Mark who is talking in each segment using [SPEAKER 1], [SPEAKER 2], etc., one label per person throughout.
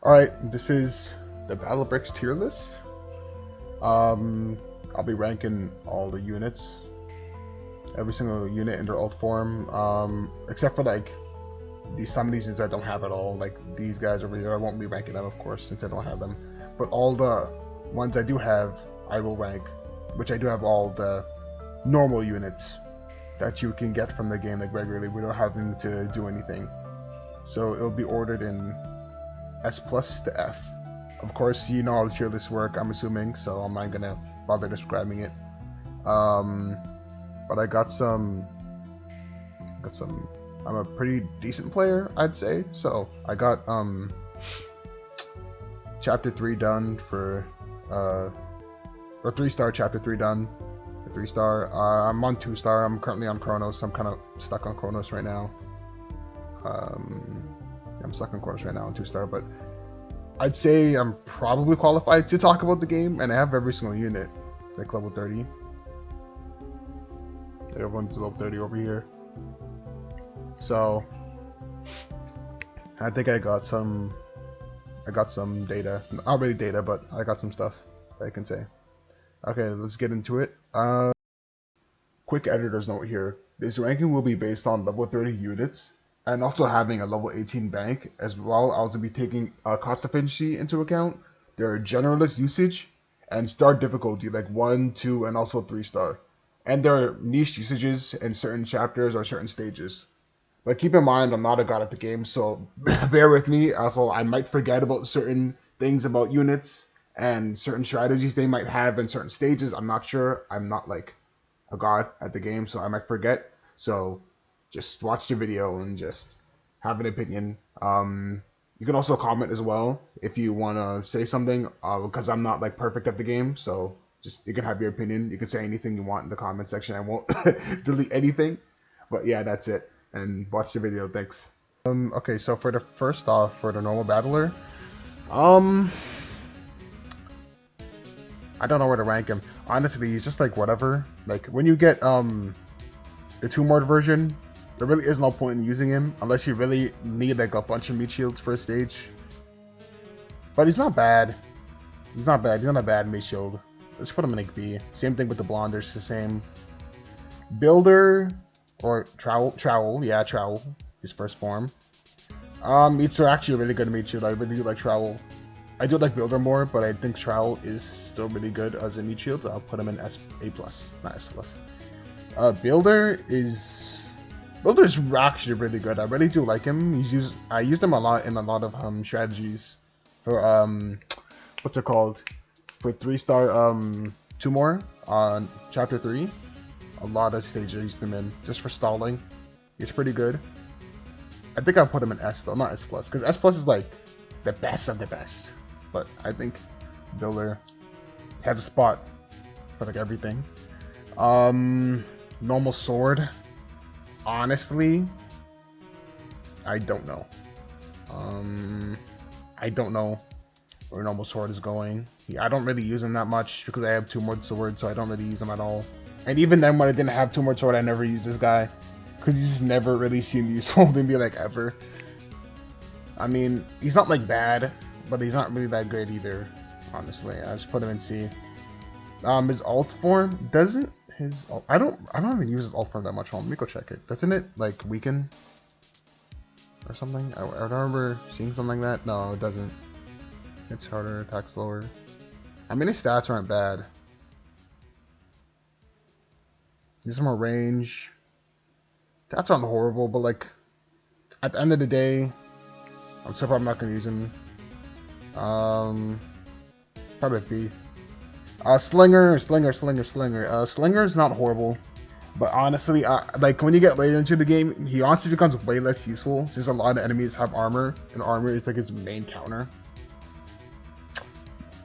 [SPEAKER 1] Alright, this is the Battle Bricks tier list. I'll be ranking all the units, every single unit in their alt form, except for like some of these units I don't have at all, like these guys over here. I won't be ranking them, of course, since I don't have them. But all the ones I do have, I will rank, which I do have all the normal units that you can get from the game like regularly without having to do anything. So it'll be ordered in S plus to F. Of course, you know how the tier lists work, I'm assuming, so I'm not gonna bother describing it. But I got some. I'm a pretty decent player, I'd say. So I got chapter 3 done for or 3-star chapter 3 done. 3-star. I'm on 2-star. I'm currently on Chronos. I'm kind of stuck on Chronos right now. I'm stuck on Chronos right now on 2-star, but I'd say I'm probably qualified to talk about the game, and I have every single unit, like level 30. Everyone's level 30 over here. So I think I got some data. Not really data, but I got some stuff that I can say. Okay, let's get into it. Quick editor's note here. This ranking will be based on level 30 units and also having a level 18 bank as well. I'll also be taking cost efficiency into account, their generalist usage, and star difficulty like 1, 2, and also 3-star, and their niche usages in certain chapters or certain stages. But keep in mind, I'm not a god at the game, so bear with me. Also, I might forget about certain things about units and certain strategies they might have in certain stages. I'm not sure. I'm not like a god at the game, so I might forget. So just watch the video and just have an opinion. You can also comment as well if you want to say something, because I'm not like perfect at the game. So just you can have your opinion. You can say anything you want in the comment section. I won't delete anything. But yeah, that's it. And watch the video. Thanks. Okay, so for the first off, for the normal battler, I don't know where to rank him. Honestly, he's just like whatever. Like when you get the 2-mode version, there really is no point in using him unless you really need like a bunch of meat shields for a stage. But he's not bad. He's not bad. He's not a bad meat shield. Let's put him in like B. Same thing with the blonders. The same. Builder or trowel. Yeah, trowel. His first form. Meats are actually a really good meat shield. I really do like trowel. I do like Builder more, but I think Trowel is still really good as a meat shield. I'll put him in A+, not S+. Builder is actually really good. I really do like him. I use him a lot in a lot of strategies for what's it called? For 3-star 2 more on chapter 3. A lot of stages I used him in just for stalling. He's pretty good. I think I'll put him in S though, not S+, because S+ is like the best of the best. But I think Builder has a spot for like everything. Normal sword. Honestly, I don't know. I don't know where normal sword is going. I don't really use him that much because I have 2-more sword, so I don't really use him at all. And even then, when I didn't have 2-more sword, I never used this guy because he's just never really seemed useful to me like ever. I mean, he's not like bad, but he's not really that good either, honestly. I just put him in C. His alt form doesn't I don't even use his alt form that much. Let me go check it. Doesn't it like weaken or something? I don't remember seeing something like that. No, it doesn't. It's harder, attacks lower. I mean, his stats aren't bad. He's some more range. That's not horrible, but like at the end of the day, I'm so probably not gonna use him. Probably B. Slinger. Slinger is not horrible, but honestly, like when you get later into the game, he honestly becomes way less useful since a lot of enemies have armor, and armor is like his main counter.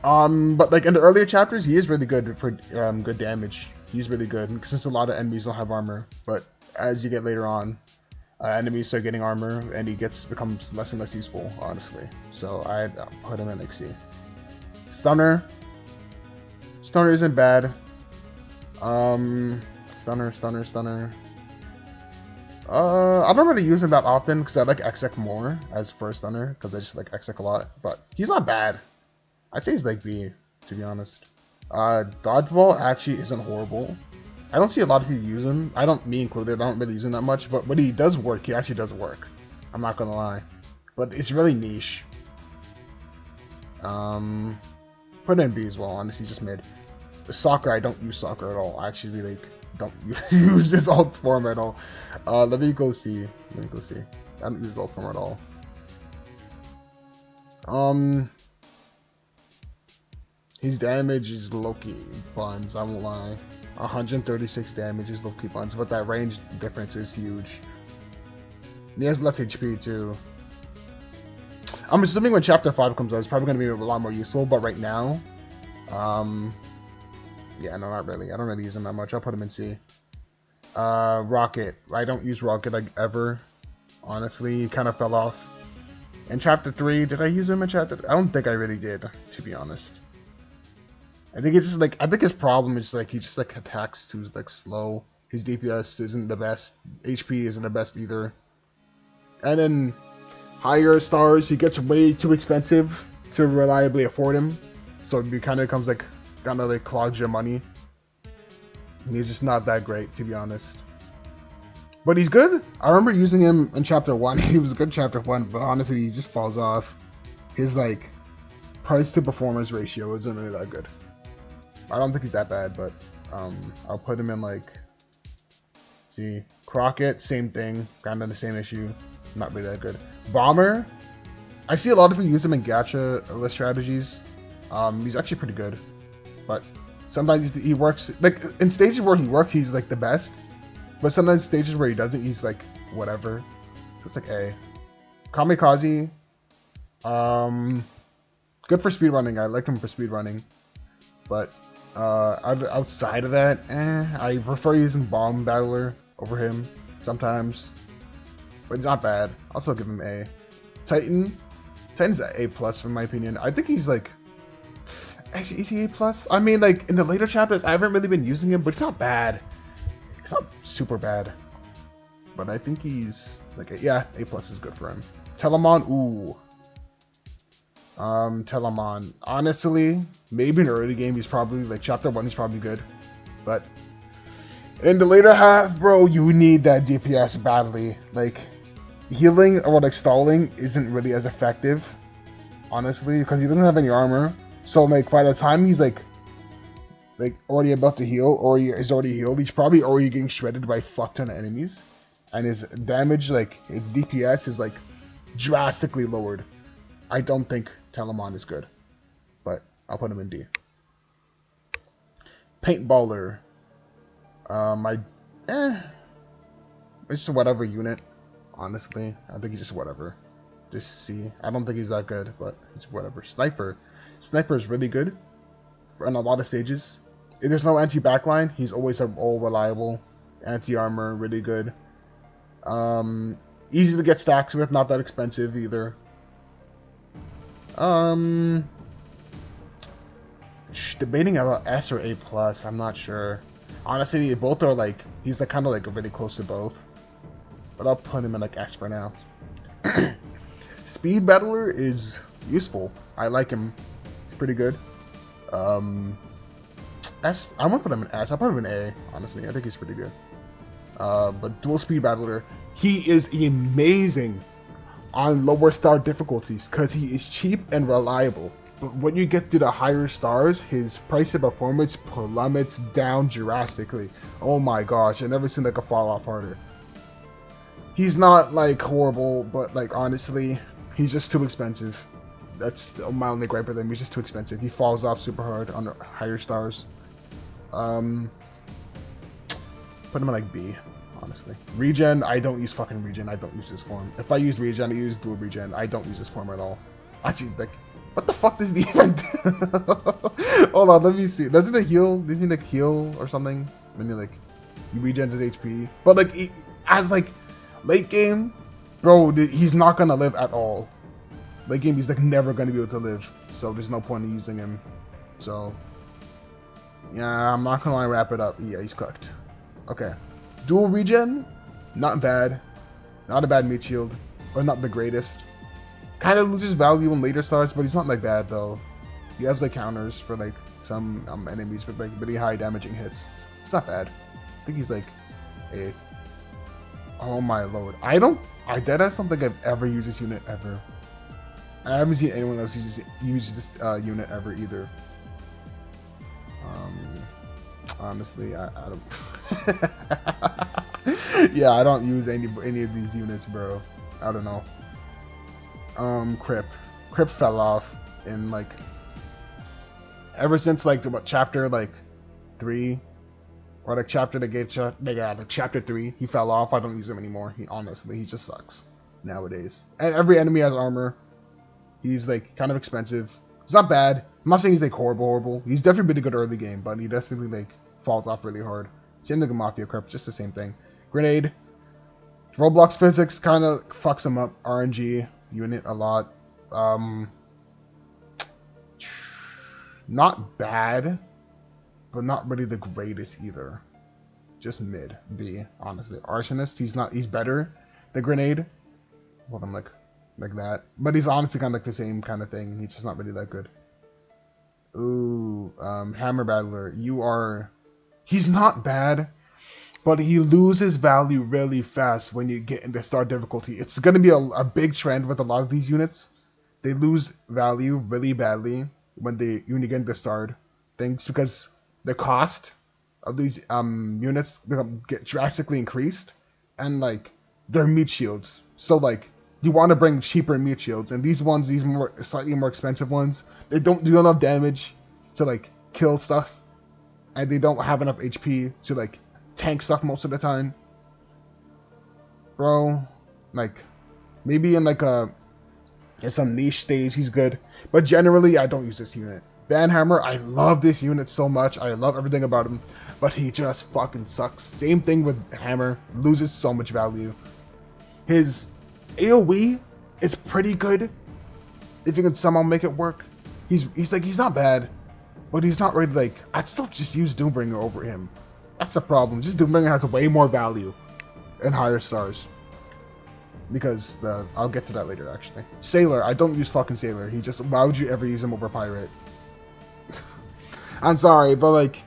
[SPEAKER 1] But like in the earlier chapters, he is really good for good damage. He's really good since a lot of enemies don't have armor. But as you get later on, enemies start getting armor, and he becomes less and less useful, honestly. So I'd put him in like C. Stunner isn't bad. Stunner. I don't really use him that often because I like Exec more as first stunner because I just like Exec a lot. But he's not bad. I'd say he's like B, to be honest. Dodgeball actually isn't horrible. I don't see a lot of people use him. I don't, me included, I don't really use him that much. But when he does work, he actually does work. I'm not gonna lie. But it's really niche. Put in B as well, honestly, just mid. The soccer, I don't use soccer at all. I actually like don't use this alt form at all. Let me go see. Let me go see. I don't use the alt form at all. His damage is low-key buns, I won't lie. 136 damage is low-key buns, but that range difference is huge. He has less HP too. I'm assuming when Chapter 5 comes out, it's probably going to be a lot more useful, but right now, yeah, no, not really. I don't really use him that much. I'll put him in C. Rocket. I don't use Rocket like ever. Honestly, he kind of fell off. In Chapter 3, did I use him in Chapter 3? I don't think I really did, to be honest. I think it's just like, I think his problem is like, he just like attacks too like slow. His DPS isn't the best. HP isn't the best either. And then higher stars, he gets way too expensive to reliably afford him. So it kind of becomes like, kind of like clogs your money. And he's just not that great, to be honest. But he's good. I remember using him in Chapter 1. He was a good Chapter 1, but honestly, he just falls off. His like price to performance ratio isn't really that good. I don't think he's that bad, but I'll put him in like, see, Crockett, same thing, kind of the same issue, not really that good. Bomber, I see a lot of people use him in gacha list strategies. He's actually pretty good, but sometimes he works, like in stages where he works, he's like the best, but sometimes stages where he doesn't, he's like whatever. So it's like A. Kamikaze, good for speedrunning. I like him for speedrunning, but outside of that, I prefer using Bomb Battler over him sometimes, but he's not bad. I'll still give him A. Titan's A plus in my opinion. I think he's like, actually, is he A plus? I mean, like in the later chapters, I haven't really been using him, but it's not bad. It's not super bad, but I think he's like, yeah, A plus is good for him. Telemon, ooh. Telemon, honestly, maybe in the early game he's probably like Chapter 1 he's probably good, but in the later half, bro, you need that DPS badly. Like healing or like stalling isn't really as effective, honestly, because he doesn't have any armor. So like by the time he's like already about to heal or he is already healed, he's probably already getting shredded by a fuck ton of enemies, and his damage, like his DPS is like drastically lowered. I don't think Telemon is good, but I'll put him in D. Paintballer. It's just whatever unit, honestly. I think he's just whatever. Just C. I don't think he's that good, but it's whatever. Sniper. Sniper is really good in a lot of stages. If there's no anti-backline, he's always all reliable. Anti-armor, really good. Easy to get stacks with, not that expensive either. Debating about S or A plus. I'm not sure. Honestly, both are like, he's like kind of like really close to both, but I'll put him in like S for now. Speed Battler is useful. I like him. He's pretty good. S. I won't put him in S. I'll put him in A. Honestly, I think he's pretty good. But Dual Speed Battler, he is amazing on lower star difficulties because he is cheap and reliable. But when you get to the higher stars, his price of performance plummets down drastically. Oh my gosh, I've never seen like a fall off harder. He's not like horrible, but like honestly, he's just too expensive. That's my only gripe with him. He's just too expensive. He falls off super hard on the higher stars. Put him in like B. Honestly, regen, I don't use fucking regen. I don't use this form. If I use regen, I use dual regen. I don't use this form at all. Actually, like, what the fuck does it even do? Hold on, let me see. Doesn't it heal? Doesn't it like heal or something? When you like, you regen his HP. But like, as like late game, bro, he's not gonna live at all. Late game, he's like never gonna be able to live. So there's no point in using him. So yeah, I'm not gonna wrap it up. Yeah, he's cooked. Okay. Dual regen, Not bad. Not a bad meat shield. Or not the greatest. Kind of loses value in later stars, but he's not like bad though. He has like counters for like some enemies with like really high damaging hits. It's not bad. I think he's like a... Oh my lord. I deadass don't think I've ever used this unit ever. I haven't seen anyone else use this unit ever either. Honestly, I don't... Yeah, I don't use any of these units, bro. I don't know. Crip fell off in like ever since like what, chapter like 3 or like chapter they gave like chapter 3. He fell off. I don't use him anymore. He just sucks nowadays. And every enemy has armor. He's like kind of expensive. It's not bad. I'm not saying he's like horrible. He's definitely been a good early game, but he definitely like falls off really hard. Same thing with Mafia Crip, just the same thing. Grenade. Roblox physics kind of fucks him up. RNG unit a lot. Not bad, but not really the greatest either. Just mid B, honestly. Arsonist, he's better than Grenade. Well, I'm like that. But he's honestly kind of like the same kind of thing. He's just not really that good. Ooh, Hammer Battler. He's not bad, but he loses value really fast when you get into star difficulty. It's going to be a big trend with a lot of these units. They lose value really badly when you get into starred things because the cost of these units get drastically increased, and like they're meat shields. So like you want to bring cheaper meat shields, and these slightly more expensive ones, they don't do enough damage to like kill stuff, and they don't have enough HP to like tank stuff most of the time. Bro, like maybe in like in some niche stage he's good, but generally I don't use this unit. Banhammer, I love this unit so much. I love everything about him, but he just fucking sucks. Same thing with Hammer, loses so much value. His AoE is pretty good if you can somehow make it work. He's not bad, but he's not really like... I'd still just use Doombringer over him. That's the problem. Just Doombringer has way more value in higher stars. Because I'll get to that later actually. Sailor, I don't use fucking Sailor. Why would you ever use him over Pirate? I'm sorry, but like,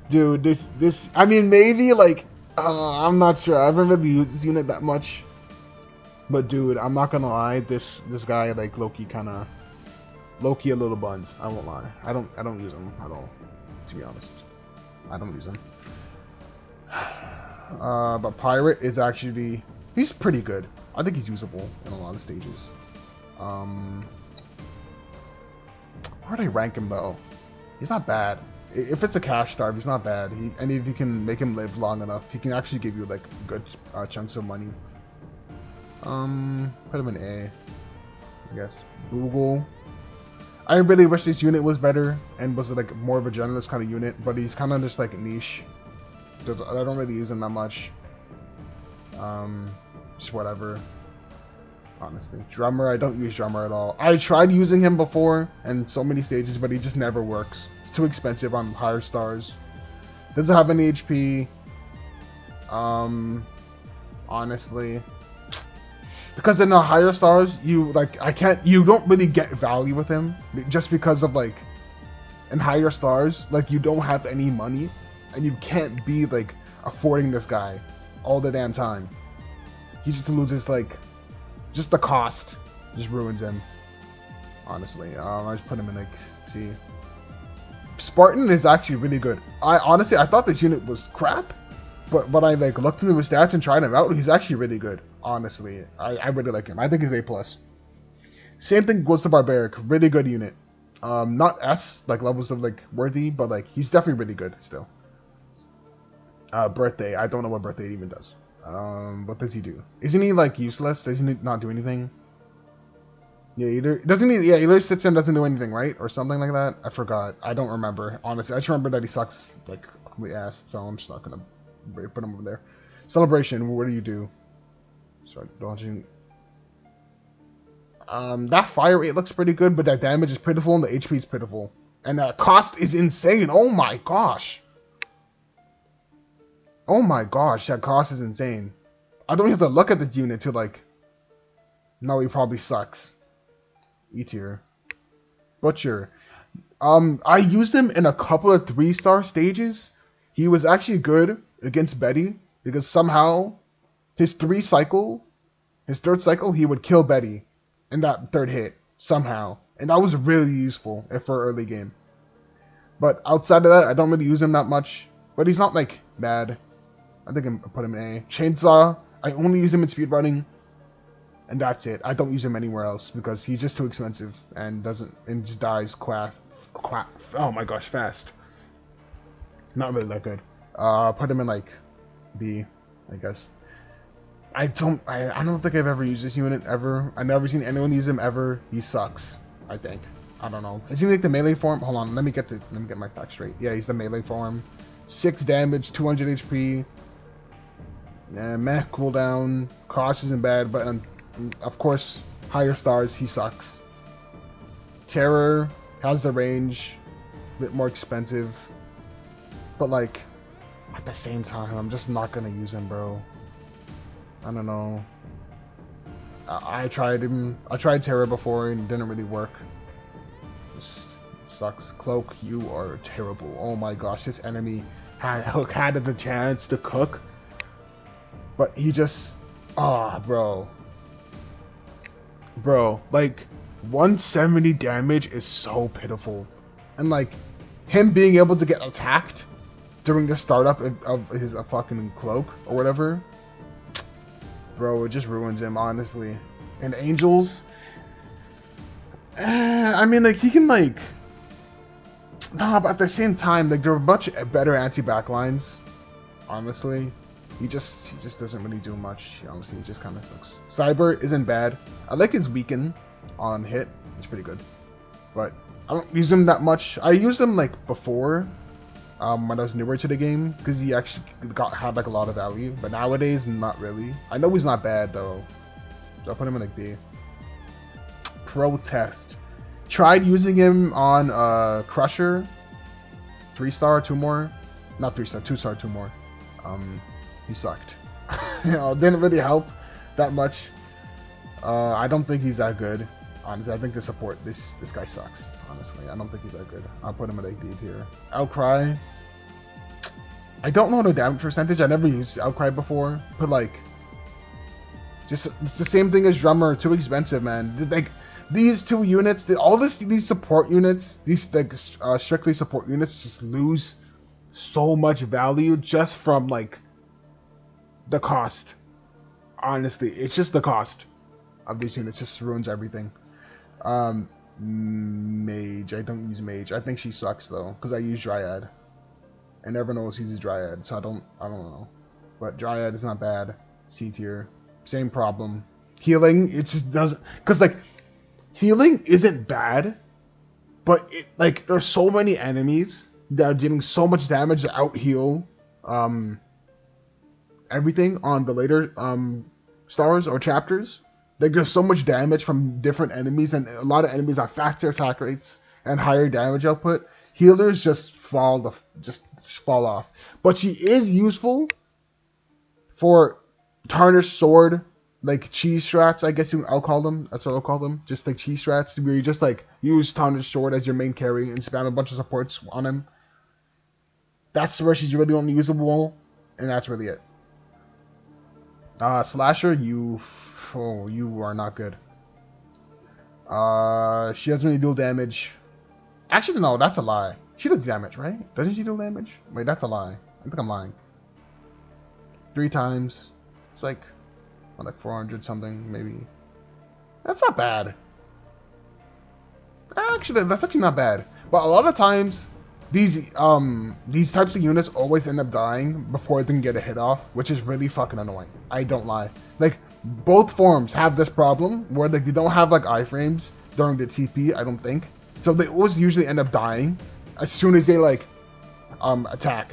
[SPEAKER 1] dude, this I mean maybe like I'm not sure. I haven't really used this unit that much. But dude, I'm not gonna lie, this guy like Loki a little buns. I won't lie. I don't use him at all, to be honest. I don't use him. But Pirate is actually, he's pretty good. I think he's usable in a lot of stages. Where'd I rank him though? He's not bad. If it's a cash starve, he's not bad. And if you can make him live long enough, he can actually give you like good chunks of money. Put him in A, I guess. Google. I really wish this unit was better and was like more of a generalist kind of unit, but he's kind of just like niche. I don't really use him that much. Just whatever. Honestly, Drummer, I don't use Drummer at all. I tried using him before in so many stages, but he just never works. It's too expensive on higher stars. Doesn't have any HP. Honestly, because in the higher stars, you don't really get value with him just because of like, in higher stars, like you don't have any money, and you can't be like affording this guy all the damn time. He just loses like, just the cost just ruins him. Honestly, I just put him in like C. Spartan is actually really good. I thought this unit was crap, but when I like looked into his stats and tried him out, he's actually really good. Honestly, I really like him. I think he's A+. Same thing goes to Barbaric. Really good unit. Not S like levels of like worthy, but like he's definitely really good still. Birthday. I don't know what Birthday even does. What does he do? Isn't he like useless? Doesn't he not do anything? Yeah, he either sits and doesn't do anything, right? Or something like that. I forgot. I don't remember. Honestly, I just remember that he sucks like complete ass. So I'm just not gonna put him over there. Celebration. What do you do? Start dodging. That fire rate looks pretty good, but that damage is pitiful and the HP is pitiful, and that cost is insane. Oh my gosh. Oh my gosh, that cost is insane. I don't have to look at this unit to like, no, he probably sucks. E tier. Butcher. I used him in a couple of 3-star stages. He was actually good against Betty because somehow his third cycle, he would kill Betty in that third hit somehow, and that was really useful for early game. But outside of that, I don't really use him that much. But he's not like bad. I think I put him in A. Chainsaw, I only use him in speedrunning, and that's it. I don't use him anywhere else because he's just too expensive and just dies oh my gosh, fast. Not really that good. Put him in like B, I guess. I don't think I've ever used this unit ever. I've never seen anyone use him ever. He sucks, I think. I don't know. Is he like the melee form? Hold on, let me get my facts straight. Yeah, he's the melee form. 6 damage, 200 HP. Meh cooldown. Cost isn't bad, but of course, higher stars, he sucks. Terror has the range, a bit more expensive. But like, at the same time, I'm just not gonna use him, bro. I don't know. I tried him. I tried Terror before and it didn't really work. Just sucks. Cloak, you are terrible. Oh my gosh, this enemy had the chance to cook, but he just, bro, like 170 damage is so pitiful, and like him being able to get attacked during the startup of his fucking cloak or whatever, bro, it just ruins him, honestly. And Angels, I mean, like, he can, like, nah, but at the same time, like, they're much better anti-backlines, honestly. He just doesn't really do much, honestly. He just kind of sucks. Cyber isn't bad. I like his weaken on hit. It's pretty good. But I don't use him that much. I used him, like, before, when I was newer to the game, because he actually had, like, a lot of value. But nowadays, not really. I know he's not bad, though. So I'll put him in, like, B. Protest. Tried using him on Crusher. 3-star, 2 more. Not 3-star, 2-star, 2 more. He sucked. Didn't really help that much. I don't think he's that good. Honestly, I think the support, this guy sucks. Honestly, I don't think he's that good. I'll put him at 8 here. Outcry. I don't know the damage percentage. I never used Outcry before, but like, just it's the same thing as Drummer. Too expensive, man. Like, these two units, these support units, these like strictly support units, just lose so much value just from like the cost. Honestly, it's just the cost of these units just ruins everything. Mage. I don't use Mage. I think she sucks though, because I use Dryad, and everyone else uses Dryad, so I don't know. But Dryad is not bad. C tier. Same problem. Healing, it just doesn't, because like healing isn't bad, but it, like, there's so many enemies that are dealing so much damage to out heal everything on the later stars or chapters. Like, there's so much damage from different enemies, and a lot of enemies have faster attack rates and higher damage output. Healers just fall off. But she is useful for Tarnished Sword, like cheese strats, I guess I'll call them. That's what I'll call them. Just like cheese strats, where you just like use Tarnished Sword as your main carry and spam a bunch of supports on him. That's where she's really only usable, and that's really it. Slasher, you are not good. She doesn't really deal damage. Actually, no, that's a lie. She does damage, right? Doesn't she do damage? Wait, that's a lie. I think I'm lying. 3 times. It's like 400 something, maybe. That's not bad. Actually, that's actually not bad. But a lot of times, these types of units always end up dying before they can get a hit off, which is really fucking annoying. I don't lie. Like, both forms have this problem where like they don't have like iframes during the TP, I don't think. So they always usually end up dying as soon as they like attack.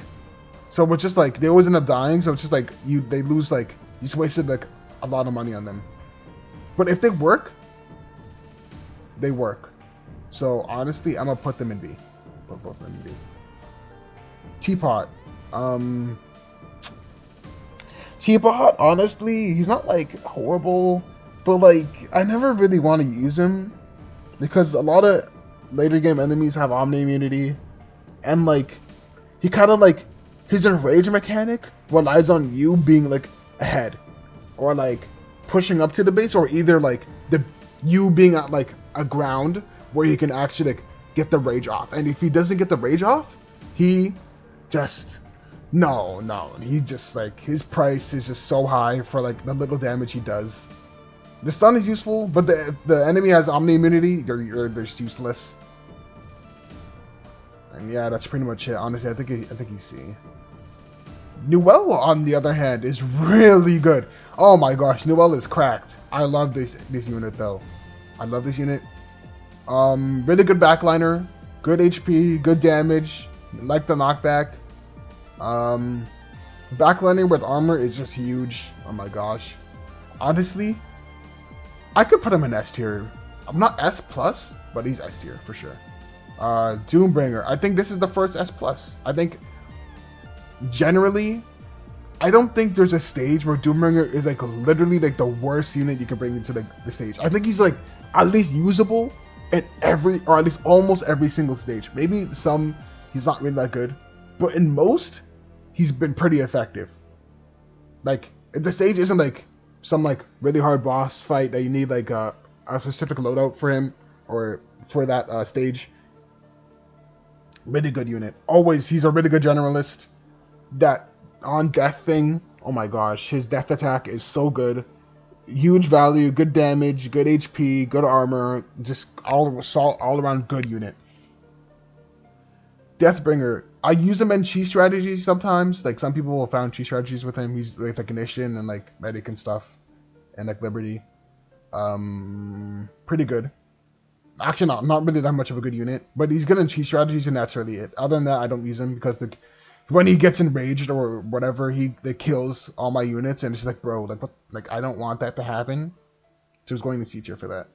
[SPEAKER 1] So it's just like they always end up dying, so it's just like they lose, like, you just wasted like a lot of money on them. But if they work, they work. So honestly, I'm gonna put them in B. Put both of them in B. Teapot. T-Bot, honestly, he's not like horrible, but like I never really want to use him because a lot of later game enemies have Omni immunity, and like he kind of like his enrage mechanic relies on you being like ahead or like pushing up to the base, or either like the you being at like a ground where he can actually like get the rage off. And if he doesn't get the rage off, he just he just like his price is just so high for like the little damage he does. The stun is useful, but the enemy has Omni immunity, they're just useless. And yeah, that's pretty much it. Honestly, I think he's C. Newell, on the other hand, is really good. Oh my gosh, Newell is cracked. I love this unit though. I love this unit. Really good backliner, good HP, good damage. Like the knockback. Backlining with armor is just huge. Oh my gosh. Honestly, I could put him in S tier. I'm not S plus, but he's S tier for sure. Doombringer. I think this is the first S plus. I think generally, I don't think there's a stage where Doombringer is like literally like the worst unit you can bring into the stage. I think he's like at least usable in every, or at least almost every single stage. Maybe some he's not really that good, but in most he's been pretty effective. Like if the stage isn't like some like really hard boss fight that you need like a specific loadout for him or for that stage, really good unit. Always, he's a really good generalist. That on death thing, oh my gosh, his death attack is so good. Huge value, good damage, good HP, good armor, just all around good unit. Deathbringer, I use him in cheese strategies sometimes. Like some people have found cheese strategies with him. He's like ignition and like medic and stuff, and like liberty. Pretty good. Actually, not really that much of a good unit, but he's good in cheese strategies, and that's really it. Other than that, I don't use him because when he gets enraged or whatever, he kills all my units, and it's just like, bro, like what? Like I don't want that to happen. So he's going to C tier for that.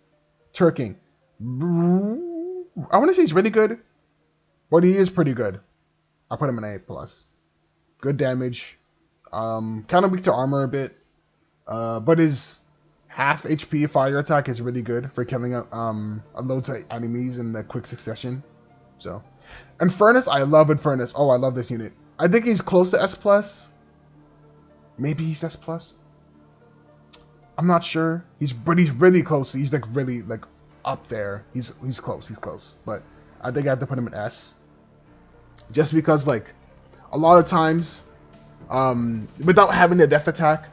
[SPEAKER 1] Turking, I want to say he's really good, but he is pretty good. I'll put him in A plus. Good damage. Kind of weak to armor a bit, but his half HP fire attack is really good for killing loads of enemies in a quick succession. So, Infernus, I love Infernus. Oh, I love this unit. I think he's close to S plus. Maybe he's S plus. I'm not sure. He's really close. He's like really like up there. He's close. He's close. But I think I have to put him in S. Just because like a lot of times, without having the death attack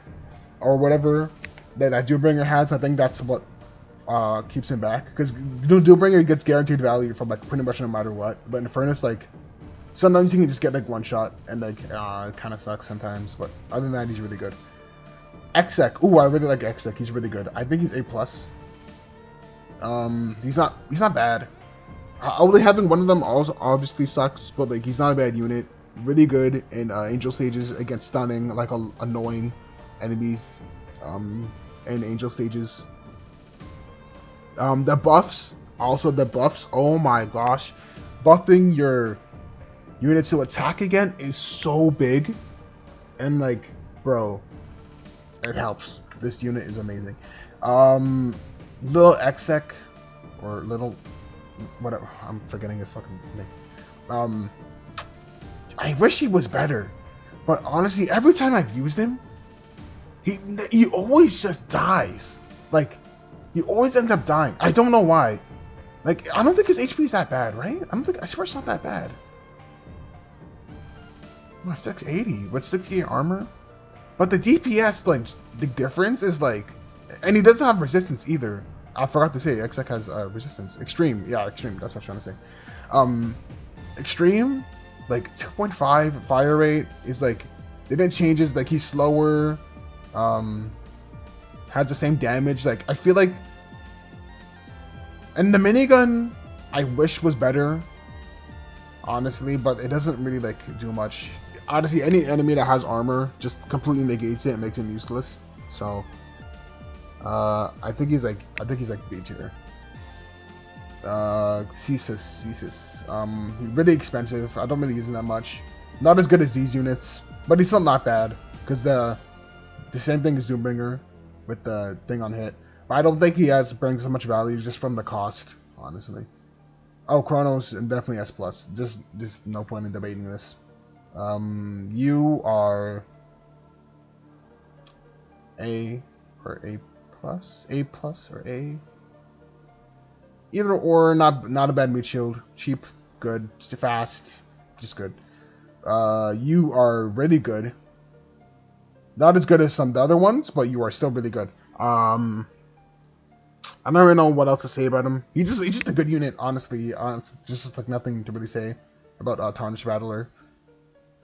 [SPEAKER 1] or whatever that Doombringer has, I think that's what keeps him back. Because Doombringer gets guaranteed value from like pretty much no matter what. But in Furnace, like sometimes he can just get like one shot and like it kind of sucks sometimes. But other than that, he's really good. Exec, ooh, I really like Exec. He's really good. I think he's A plus. He's not bad. Only having one of them also obviously sucks, but like he's not a bad unit. Really good in angel stages against stunning like annoying enemies. In angel stages. The buffs, oh my gosh. Buffing your units to attack again is so big. And like, bro, it helps. This unit is amazing. Little Exec, or little, whatever, I'm forgetting his fucking name. I wish he was better. But honestly, every time I've used him, he always just dies. Like, he always ends up dying. I don't know why. Like, I don't think his HP is that bad, right? I swear it's not that bad. 680 with 68 armor. But the DPS, like, the difference is like, and he doesn't have resistance either. I forgot to say, Exec has resistance. Extreme, yeah, extreme, that's what I was trying to say. Extreme, like 2.5 fire rate is like, they didn't change his, like he's slower. Has the same damage. Like I feel like, and the minigun I wish was better, honestly, but it doesn't really like do much. Honestly, any enemy that has armor just completely negates it and makes him useless. So I think he's like B tier. Cesis. He's really expensive. I don't really use him that much. Not as good as these units, but he's still not bad because The same thing as Doombringer with the thing on hit. But I don't think he brings so much value just from the cost, honestly. Oh, Chronos and definitely S+. Just no point in debating this. You are A or A+? A+ or A? Either or, not a bad meat shield. Cheap, good, fast, just good. You are really good. Not as good as some of the other ones, but you are still really good. I don't really know what else to say about him. He's just a good unit, honestly. Just like nothing to really say about Tarnished Battler.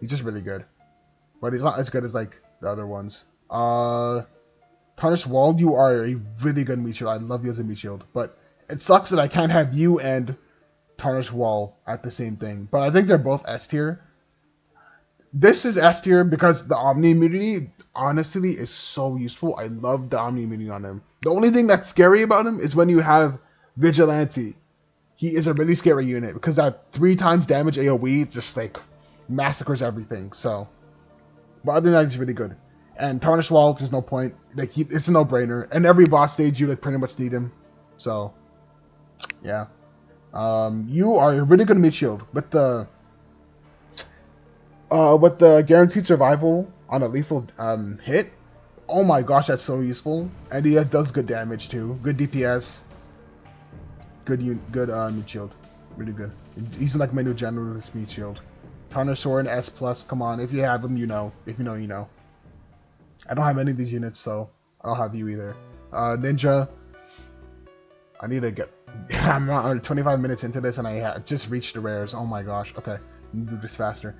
[SPEAKER 1] He's just really good, but he's not as good as like the other ones. Tarnished Wall, you are a really good meat shield. I love you as a meat shield, but it sucks that I can't have you and Tarnished Wall at the same thing. But I think they're both S tier. This is S tier because the Omni immunity, honestly, is so useful. I love the Omni immunity on him. The only thing that's scary about him is when you have Vigilante. He is a really scary unit because that 3 times damage AoE just like massacres everything. So, but other than that, he's really good. And Tarnished Wall, there's no point. Like it's a no-brainer. And every boss stage, you like pretty much need him. So, yeah. You are a really good meat shield with the guaranteed survival on a lethal hit. Oh my gosh, that's so useful. And he does good damage too. Good DPS. Good meat shield. Really good. He's like my new generalist meat shield. Tarnished Sword S+. Come on, if you have him, you know. If you know, you know. I don't have any of these units, so I don't have you either. Ninja. I need to get... I'm not 25 minutes into this and I just reached the rares. Oh my gosh. Okay. Need to do this faster.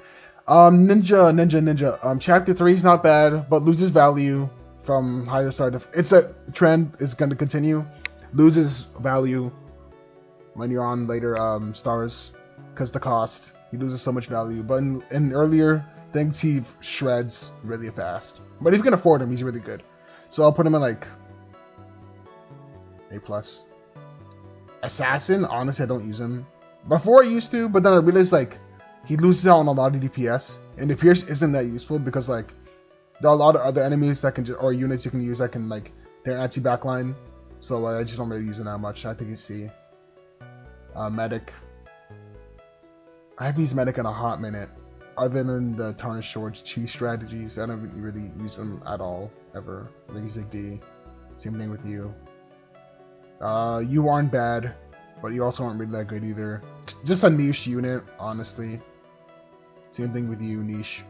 [SPEAKER 1] Ninja. Chapter 3 is not bad, but loses value from higher start. It's a trend. It's going to continue. Loses value when you're on later stars because the cost. He loses so much value. But in earlier things, he shreds really fast. But if you can afford him, he's really good. So I'll put him in like A+. Assassin, honestly, I don't use him. Before I used to, but then I realized like he loses out on a lot of DPS, and the Pierce isn't that useful because like there are a lot of other enemies that can or units you can use that can like they're anti-backline. So I just don't really use it that much. I think it's C. Medic. I haven't used Medic in a hot minute. Other than the Tarnished Swords cheese strategies, I don't really use them at all, ever. I think it's like D. Same thing with you. You aren't bad, but you also aren't really that good either. Just a niche unit, honestly. Same thing with you, niche.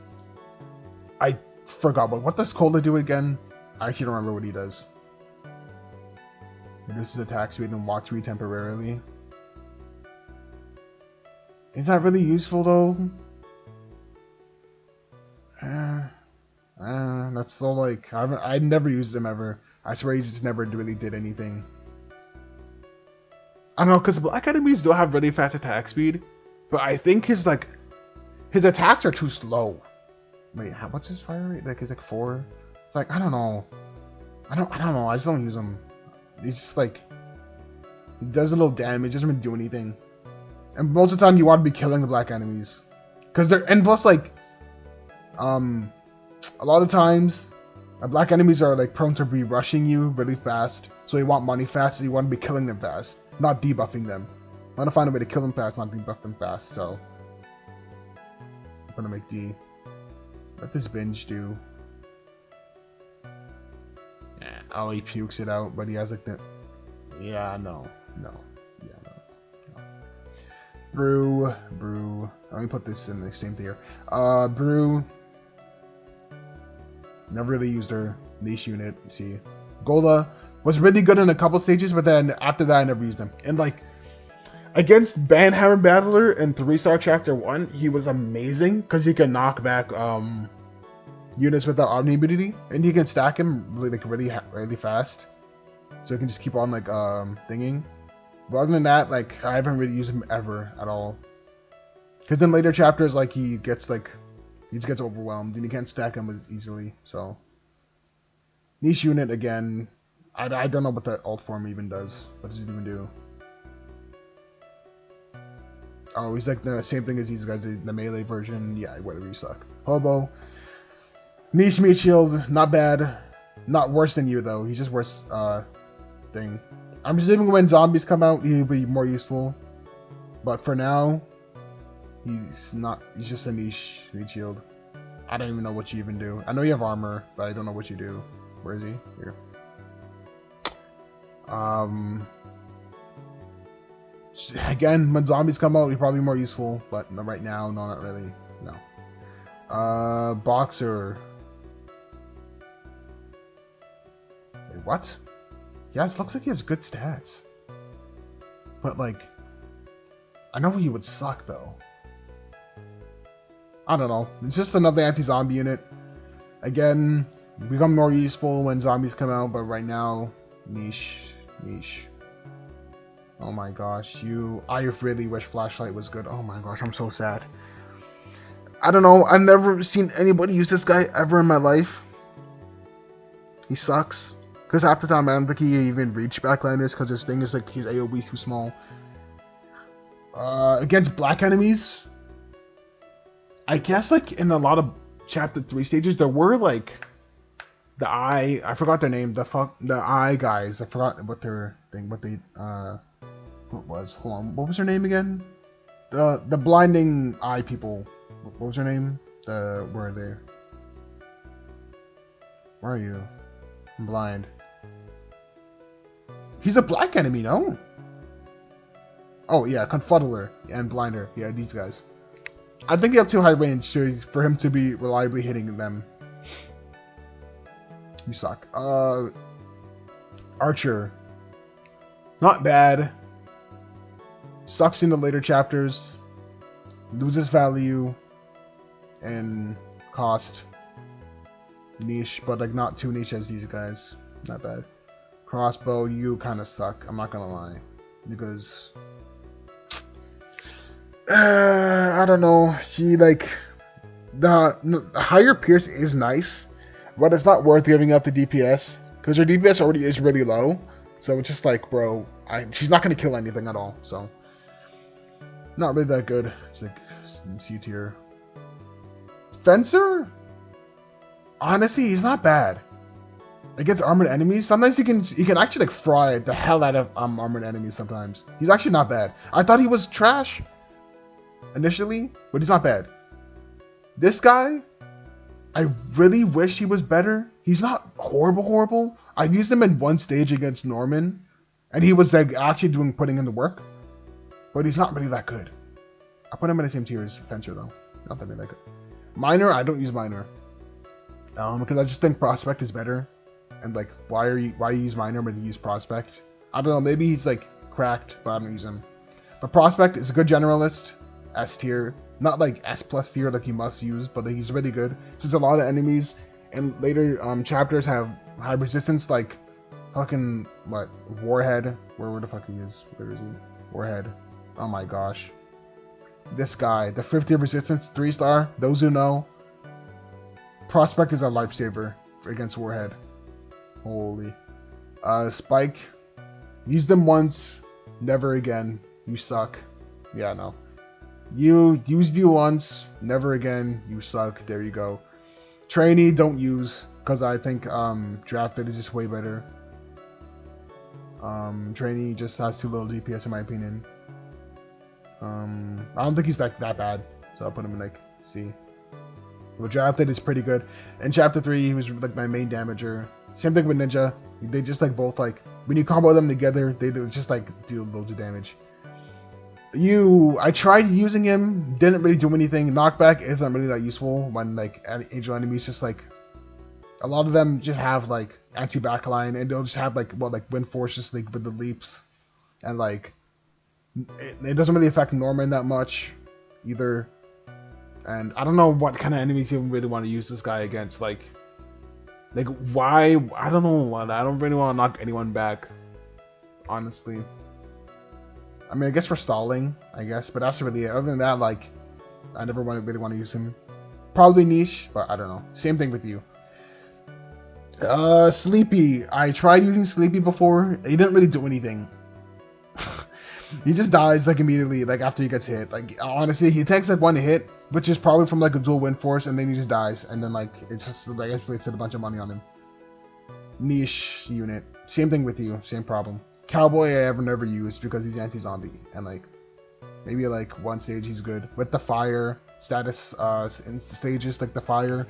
[SPEAKER 1] I forgot, but what does Cola do again? I actually don't remember what he does. Reduces attack speed and walk speed temporarily. Is that really useful though? That's so like I never used him ever. I swear he just never really did anything. I don't know, because black enemies don't have really fast attack speed, but I think his attacks are too slow. Wait, what's his fire rate? Like, is it 4? It's like I don't know. I don't know. I just don't use him. He's just like he does a little damage, doesn't really do anything. And most of the time, you want to be killing the black enemies, because and plus like a lot of times, black enemies are like prone to be rushing you really fast, so you want money fast, so you want to be killing them fast, not debuffing them. I want to find a way to kill them fast, not debuff them fast, so I'm gonna make D. What does Binge do? Oh, he pukes it out, but he has like the... Yeah, no. Brew. Let me put this in the same tier. Brew. Never really used her. Niche unit. See. Gola was really good in a couple stages, but then after that I never used him. And like against Banhammer Battler in 3-star Chapter 1, he was amazing because he can knock back units without Omni ability, and you can stack him really fast. So you can just keep on like thinging. But other than that, like I haven't really used him ever at all. Because in later chapters, like he just gets overwhelmed and you can't stack him as easily. So niche unit again. I don't know what that alt form even does. What does it even do? Oh, he's like the same thing as these guys, the melee version. Yeah, whatever, you suck. Hobo. Niche meat shield, not bad. Not worse than you though. He's just worse thing. I'm assuming when zombies come out, he'll be more useful. But for now, he's not. He's just a niche shield. I don't even know what you even do. I know you have armor, but I don't know what you do. Where is he? Here. Again, when zombies come out, he's probably more useful. But right now, no, not really. No. Boxer. Wait, what? Yes, looks like he has good stats. But like, I know he would suck though. I don't know. It's just another anti-zombie unit. Again, become more useful when zombies come out, but right now, niche. Oh my gosh, I really wish Flashlight was good. Oh my gosh, I'm so sad. I don't know, I've never seen anybody use this guy ever in my life. He sucks. Because half the time I don't think he even reached Backlanders because his thing is like his AoE too small. Against black enemies, I guess like in a lot of chapter 3 stages there were like the I forgot their name, the eye guys. I forgot what their thing, what was. Hold on, what was her name again? The blinding eye people. What was her name? Where are they? Where are you? I'm blind. He's a black enemy, no? Oh yeah, Confuddler and Blinder. Yeah, these guys. I think they have too high range for him to be reliably hitting them. You suck. Archer. Not bad. Sucks in the later chapters. Loses value and cost. Niche, but like not too niche as these guys. Not bad. Crossbow, you kind of suck. I'm not gonna lie, because I don't know. She like the higher pierce is nice, but it's not worth giving up the DPS because her DPS already is really low. So it's just like, bro, she's not gonna kill anything at all. So not really that good. It's like C tier. Fencer, honestly, he's not bad. Against armored enemies, sometimes he can actually like fry the hell out of armored enemies. Sometimes he's actually not bad. I thought he was trash initially, but he's not bad. This guy, I really wish he was better. He's not horrible. I used him in one stage against Norman, and he was like actually putting in the work, but he's not really that good. I put him in the same tier as Fencer though. Not that really that good. Miner, I don't use Miner, because I just think Prospect is better. And like, why you use Miner when you use Prospect? I don't know, maybe he's like cracked, but I don't use him. But Prospect is a good generalist, S tier, not like S plus tier like you must use, but he's really good. Since a lot of enemies in later chapters have high resistance, like fucking what, Warhead? Where the fuck he is? Where is he? Warhead. Oh my gosh, this guy, the 50 resistance, 3-star. Those who know, Prospect is a lifesaver against Warhead. Holy. Spike. Use them once, never again. You suck. Yeah, no. You used you once, never again. You suck. There you go. Trainee, don't use, because I think Drafted is just way better. Trainee just has too little DPS in my opinion. I don't think he's like that bad, so I'll put him in like C. But Drafted is pretty good. In chapter 3, he was like my main damager. Same thing with Ninja. They just like both like when you combo them together, they just like deal loads of damage. I tried using him, didn't really do anything. Knockback isn't really that useful when like angel enemies just like a lot of them just have like anti-backline and they'll just have like wind force just like with the leaps, and like it doesn't really affect Norman that much either. And I don't know what kind of enemies you really want to use this guy against. Like why? I don't know. I don't really want to knock anyone back, honestly. I mean, I guess for stalling, I guess, but that's really it. Other than that, like, I never really want to use him. Probably niche, but I don't know. Same thing with you. Sleepy. I tried using Sleepy before. He didn't really do anything. He just dies like immediately, like after he gets hit. Like honestly, he takes like one hit, which is probably from like a dual wind force, and then he just dies, and then like it's just like I just wasted a bunch of money on him. niche unit. Same thing with you, same problem. Cowboy I ever never used because he's anti-zombie, and like maybe like one stage he's good with the fire status in stages, like the fire.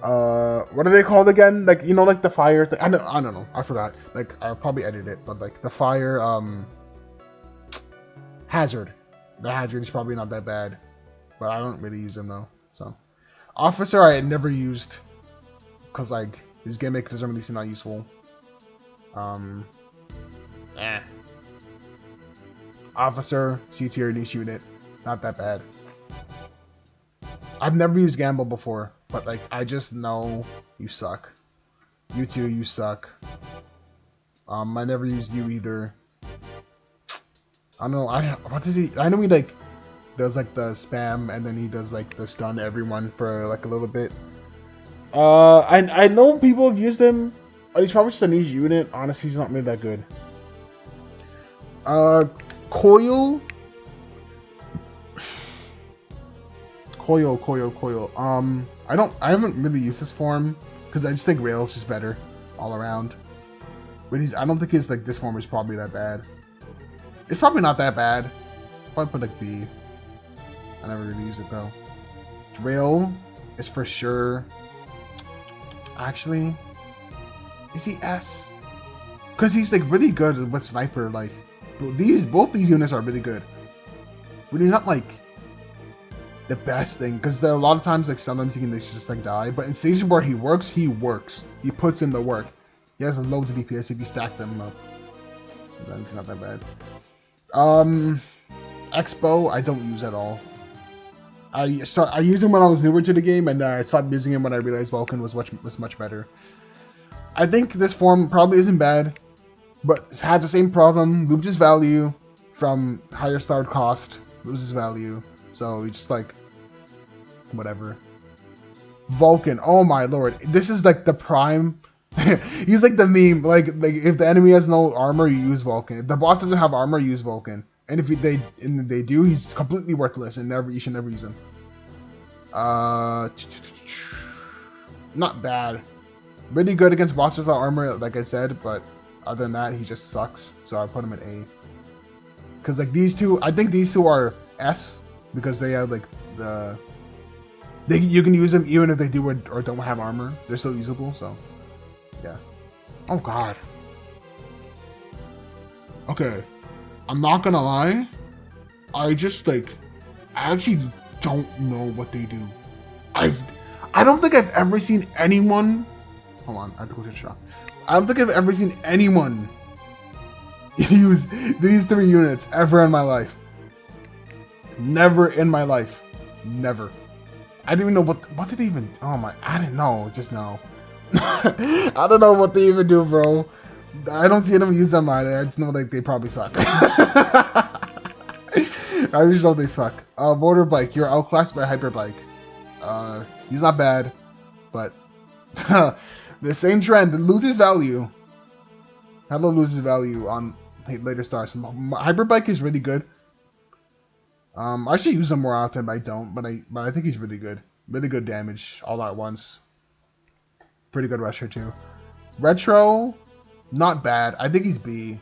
[SPEAKER 1] What are they called again? Like, you know, like the fire I don't know, I forgot. Like, I'll probably edit it, but like the fire hazard. The hazard is probably not that bad, but I don't really use him though. So officer I had never used because like his gimmick doesn't really seem that useful. Officer, C tier niche unit, not that bad. I've never used Gamble before, but like I just know you suck. You too, you suck. I never used you either. I don't know. What does he? I know he like does like the spam and then he does like the stun everyone for like a little bit. I know people have used him. He's probably just a niche unit. Honestly, he's not really that good. Coil. I haven't really used this form because I just think Rail's just better all around. But I don't think his like this form is probably that bad. It's probably not that bad. Probably put like B. I never really use it though. Rail is for sure. Actually, is he S? Because he's like really good with sniper. Like both these units are really good, but he's not like the best thing, because there are a lot of times like sometimes he can just like die, but in stages where he works, he puts in the work. He has loads of DPS if you stack them up. Then it's not that bad. Expo I don't use at all. I used him when I was newer to the game, and I stopped using him when I realized Vulcan was much better. I think this form probably isn't bad, but has the same problem. Loses value from higher starred cost. Loses value, so he just like whatever. Vulcan, oh my lord, this is like the prime. He's like the meme. Like if the enemy has no armor, you use Vulcan. If the boss doesn't have armor, you use Vulcan. And if they do, he's completely worthless and you should never use him. Not bad. Really good against bosses without armor, like I said, but other than that, he just sucks. So I put him at A. Because like these two, I think these two are S because they have like you can use them even if they do or don't have armor. They're still usable. So yeah. Oh god. Okay. I'm not gonna lie, I actually don't know what they do. I don't think I've ever seen anyone, hold on, I have to go to the shop. I don't think I've ever seen anyone use these three units ever in my life. Never in my life. Never. I didn't even know what did they even, oh my, I didn't know, just now. I don't know what they even do, bro. I don't see them use them either. I just know like they probably suck. I just know they suck. Motor bike, you're outclassed by hyper bike. He's not bad, but the same trend loses value. Hello loses value on later stars. Hyper bike is really good. I should use him more often, but I don't. But I think he's really good. Really good damage all at once. Pretty good retro too. Retro. Not bad. I think he's B.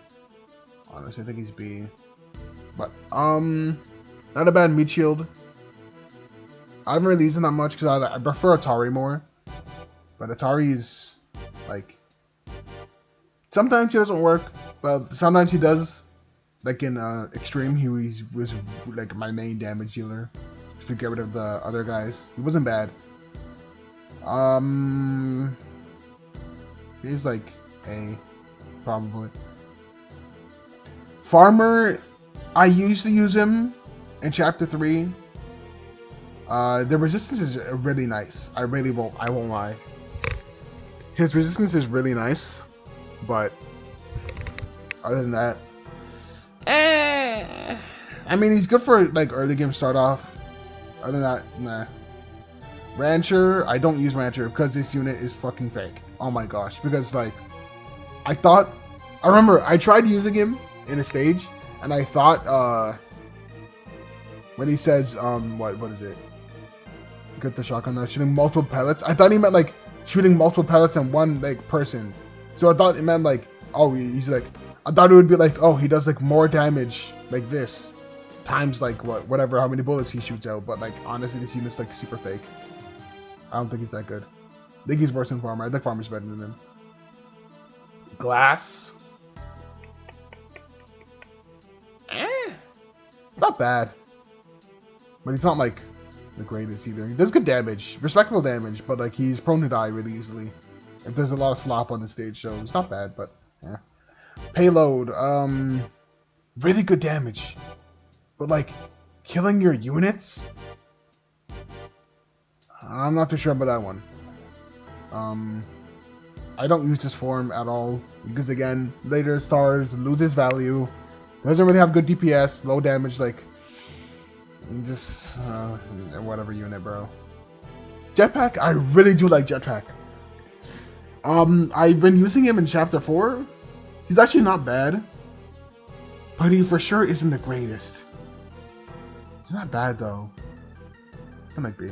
[SPEAKER 1] Honestly, I think he's B. But, not a bad meat shield. I haven't really used him that much because I prefer Atari more. But Atari is, like, sometimes he doesn't work, but sometimes he does. Like in Extreme, he was like my main damage dealer. Just to get rid of the other guys. He wasn't bad. He's like A. Probably. Farmer, I used to use him in Chapter 3. The resistance is really nice. I won't lie. His resistance is really nice, but other than that, I mean, he's good for like early game start off. Other than that, nah. Rancher, I don't use Rancher because this unit is fucking fake. Oh my gosh, because like, I remember I tried using him in a stage, and I thought, when he says, what is it? Get the shotgun, shooting multiple pellets. I thought he meant like shooting multiple pellets in one like person. So I thought it meant like, oh, he's like, I thought it would be like, oh, he does like more damage like this times like whatever how many bullets he shoots out. But like honestly, this unit's like super fake. I don't think he's that good. I think he's worse than Farmer. I think Farmer's better than him. Glass. It's not bad. But he's not like the greatest either. He does good damage. Respectable damage, but like he's prone to die really easily. If there's a lot of slop on the stage, so it's not bad, but yeah. Payload, really good damage. But like killing your units? I'm not too sure about that one. I don't use this form at all because again, later stars loses value. Doesn't really have good DPS, low damage, like just whatever unit, bro. Jetpack, I really do like Jetpack. I've been using him in chapter 4. He's actually not bad, but he for sure isn't the greatest. He's not bad though. It might be.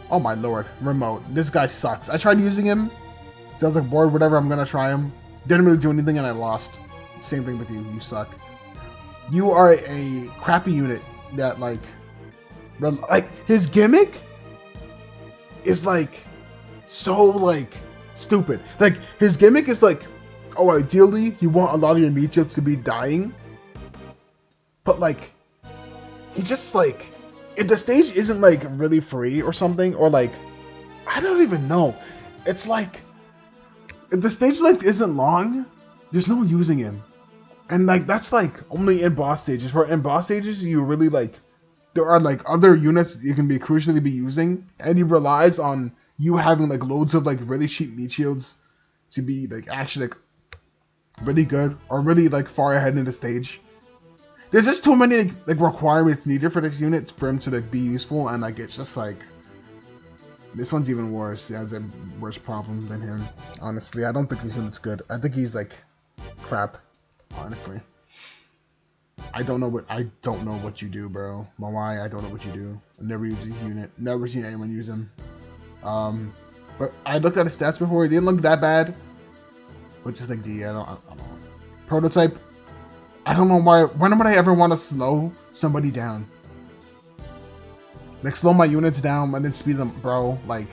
[SPEAKER 1] Oh my lord, remote. This guy sucks. I tried using him, so I was like bored, whatever, I'm gonna try him. Didn't really do anything and I lost. Same thing with you, you suck. You are a crappy unit that like his gimmick is like so like stupid. Like his gimmick is like, oh, ideally you want a lot of your meat chips to be dying, but like he just like, if the stage isn't like really free or something, or like I don't even know, it's like if the stage length isn't long, there's no using him. And like that's like only in boss stages, where in boss stages you really like there are like other units you can be crucially be using, and he relies on you having like loads of like really cheap meat shields to be like actually like really good or really like far ahead in the stage. There's just too many like requirements needed for this unit for him to like be useful, and like it's just like this one's even worse. He has a worse problem than him. Honestly, I don't think this unit's good. I think he's like crap. Honestly, I don't know what you do, bro. Why? I don't know what you do. I've never used this unit. Never seen anyone use him. But I looked at his stats before. He didn't look that bad. But just like I don't know. Prototype. I don't know why. When would I ever want to slow somebody down? Like slow my units down and then speed them, bro. Like,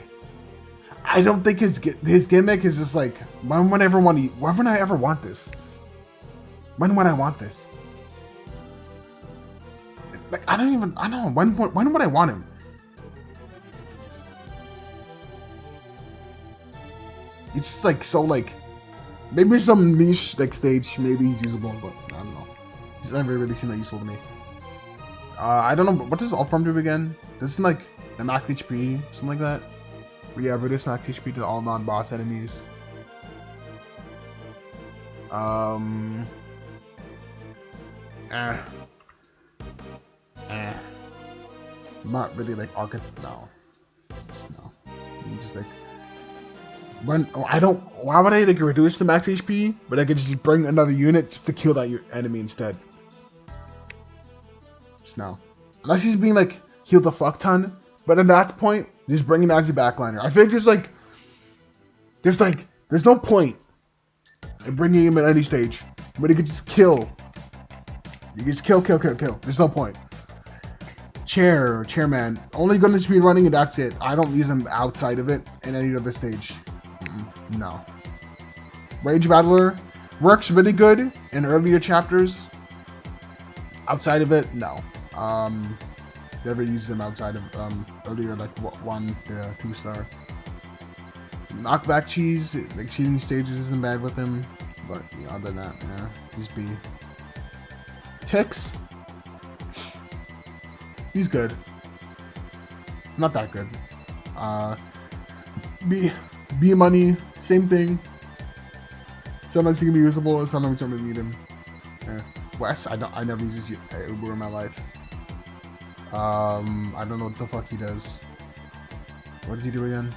[SPEAKER 1] I don't think his gimmick is just like when would I ever want this? When would I want this? Like, I don't know. When would I want him? It's just like, so like, maybe some niche like stage, maybe he's usable, but I don't know. He's never really seemed that useful to me. I don't know, what does all form do again? Does it like a max HP, something like that? Yeah, reduce max HP to all non-boss enemies. Not really like archetype. No. Just like why would I like reduce the max HP, but I could just bring another unit just to kill that enemy instead? Just no. Unless he's being like healed a fuck ton, but at that point, just bring an actual backliner. I think there's no point in bringing him at any stage, but he could just kill. You can just kill. There's no point. Chairman. Only gonna speed running and that's it. I don't use him outside of it in any other stage. No. Rage Battler works really good in earlier chapters. Outside of it, no. Never used them outside of earlier like 1 to 2 star. Knockback cheese, like cheating stages isn't bad with him, but yeah, other than that, yeah, he's B. Ticks. He's good. Not that good. B money, same thing. Sometimes he can be usable, sometimes we don't need him. Yeah. Wes, I never use Uber in my life. I don't know what the fuck he does. What does he do again?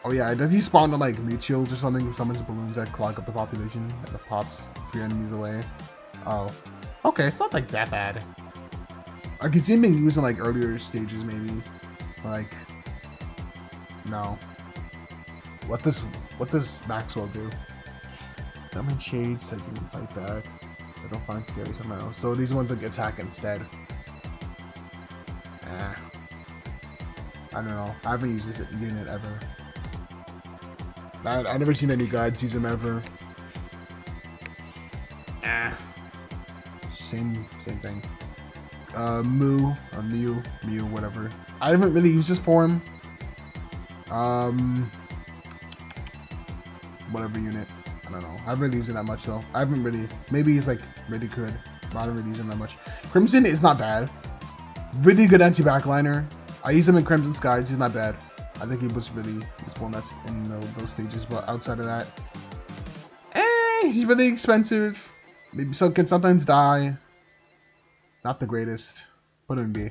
[SPEAKER 1] Oh yeah, does he spawn to like meat shields or something? Summons balloons that clog up the population and it pops 3 enemies away. Oh. Okay, it's not like that bad. I could see him being used in like earlier stages maybe. Like, no. What does Maxwell do? Diamond shades that you can fight back. I don't find scary somehow. So these ones like attack instead. I don't know. I haven't used this unit ever. I've never seen any guides use them ever. Same thing. Moo or Mew, whatever. I haven't really used this form. Whatever unit. I don't know. I haven't really used it that much though. I haven't really. Maybe he's like really good, but I don't really use him that much. Crimson is not bad. Really good anti-backliner. I use him in Crimson Skies. He's not bad. I think he was really useful in those stages, but outside of that, he's really expensive. Maybe some can sometimes die. Not the greatest. Put him in B.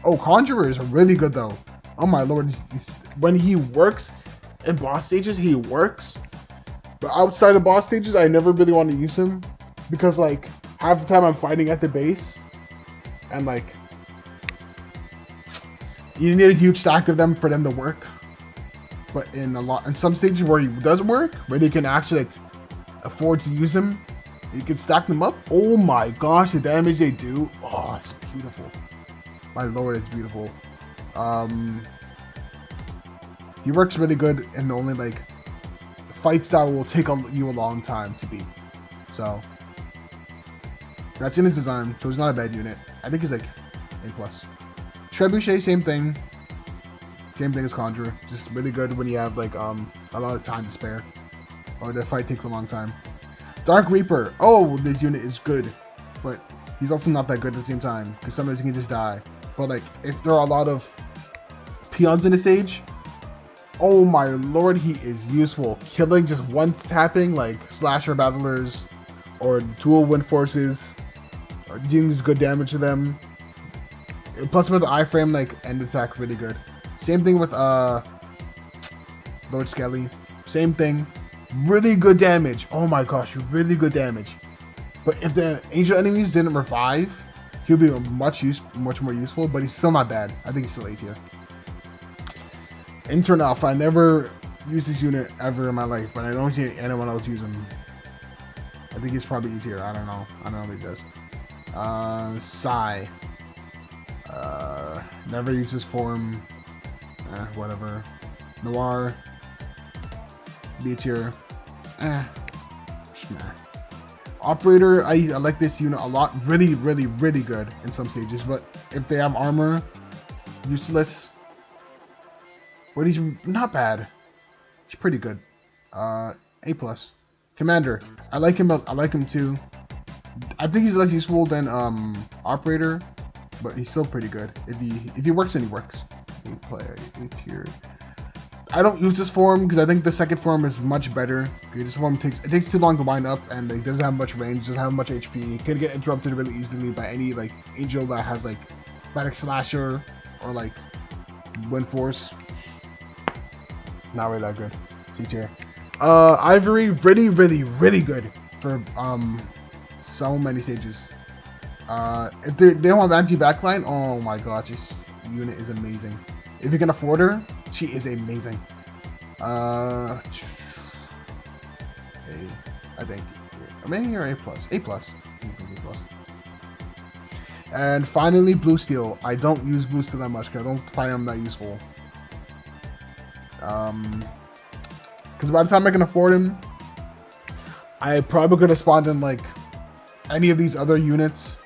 [SPEAKER 1] Oh, Conjurer is really good though. Oh my lord, when he works in boss stages, he works. But outside of boss stages, I never really want to use him because like half the time I'm fighting at the base, and like you need a huge stack of them for them to work. But in some stages where he does work, where they can actually like afford to use him, you can stack them up. Oh my gosh, the damage they do! Oh, it's beautiful. My lord, it's beautiful. He works really good in only like fights that will take you a long time to beat. So that's in his design. So he's not a bad unit. I think he's like A+. Trebuchet, same thing. Same thing as Conjurer. Just really good when you have like a lot of time to spare, or the fight takes a long time. Dark Reaper. Oh, this unit is good, but he's also not that good at the same time because sometimes he can just die. But like if there are a lot of peons in the stage, oh my lord, he is useful. Killing just one tapping like slasher battlers or dual wind forces, or dealing good damage to them. Plus with the iframe, like end attack, really good. Same thing with Lord Skelly. Same thing. Really good damage. Oh my gosh, really good damage. But if the angel enemies didn't revive, he'll be much more useful. But he's still not bad. I think he's still A tier. Intern Alpha. I never used this unit ever in my life, but I don't see anyone else use him. I think he's probably E tier. I don't know. I don't know what he does. Psy. Never used his form. Whatever. Noir. B tier. Nah. Operator, I like this unit a lot. Really good in some stages, but if they have armor, useless. But he's not bad. He's pretty good. A+. Commander, I like him too. I think he's less useful than Operator, but he's still pretty good. If he works, then he works. A tier. I don't use this form because I think the second form is much better. This form takes too long to wind up, and it doesn't have much range, doesn't have much HP. Can get interrupted really easily by any like angel that has like Manic Slasher or like Wind Force. Not really that good. C tier. Ivory, really good for so many stages. If they don't have anti-backline, oh my gosh, this unit is amazing. If you can afford her, she is amazing. I think. Maybe you're A+. A+. And finally, Blue Steel. I don't use Blue Steel that much because I don't find him that useful. Because by the time I can afford him, I probably could have spawned in like any of these other units,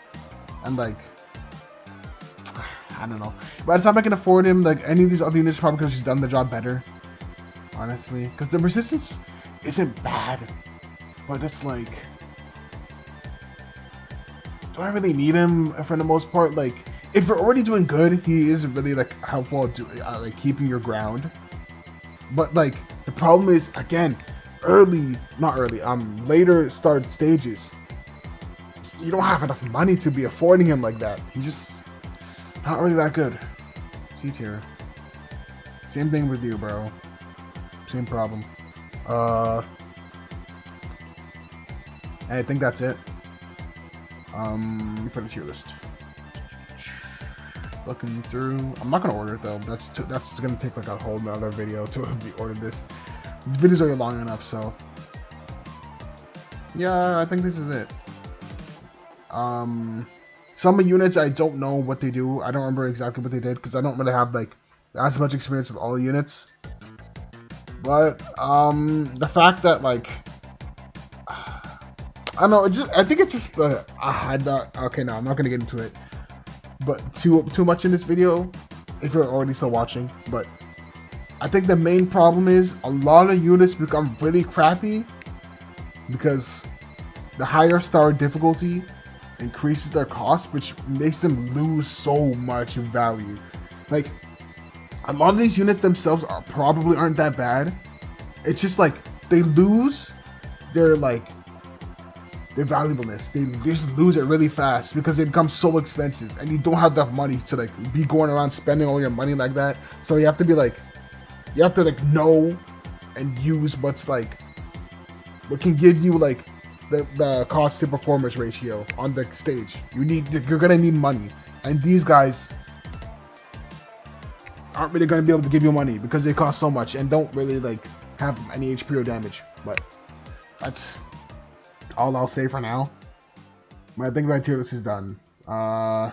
[SPEAKER 1] and like I don't know. By the time I can afford him, like any of these other units probably could have just done the job better. Honestly, because the resistance isn't bad, but it's like, do I really need him for the most part? Like, if you're already doing good, he is really like helpful at like keeping your ground. But like the problem is, again, later start stages, you don't have enough money to be affording him like that. He's just not really that good. C tier. Same thing with you, bro. Same problem. I think that's it. For the tier list. looking through. I'm not gonna order it though. That's gonna take like a whole nother video to be ordered this. These videos are long enough, so yeah, I think this is it. Some units I don't know what they do. I don't remember exactly what they did because I don't really have like as much experience with all the units. But the fact that like I don't know, I think it's just the okay, no, I'm not gonna get into it. But too much in this video if you're already still watching. But I think the main problem is a lot of units become really crappy because the higher star difficulty increases their cost, which makes them lose so much in value. Like, a lot of these units themselves probably aren't that bad. It's just like they lose their valuableness. They just lose it really fast because they become so expensive, and you don't have enough money to like be going around spending all your money like that. So you have to be like, you have to like know and use what's like what can give you like the cost to performance ratio on the stage. You're gonna need money, and these guys aren't really gonna be able to give you money because they cost so much and don't really like have any HP or damage. But that's all I'll say for now. I think my tier list is done. Yeah.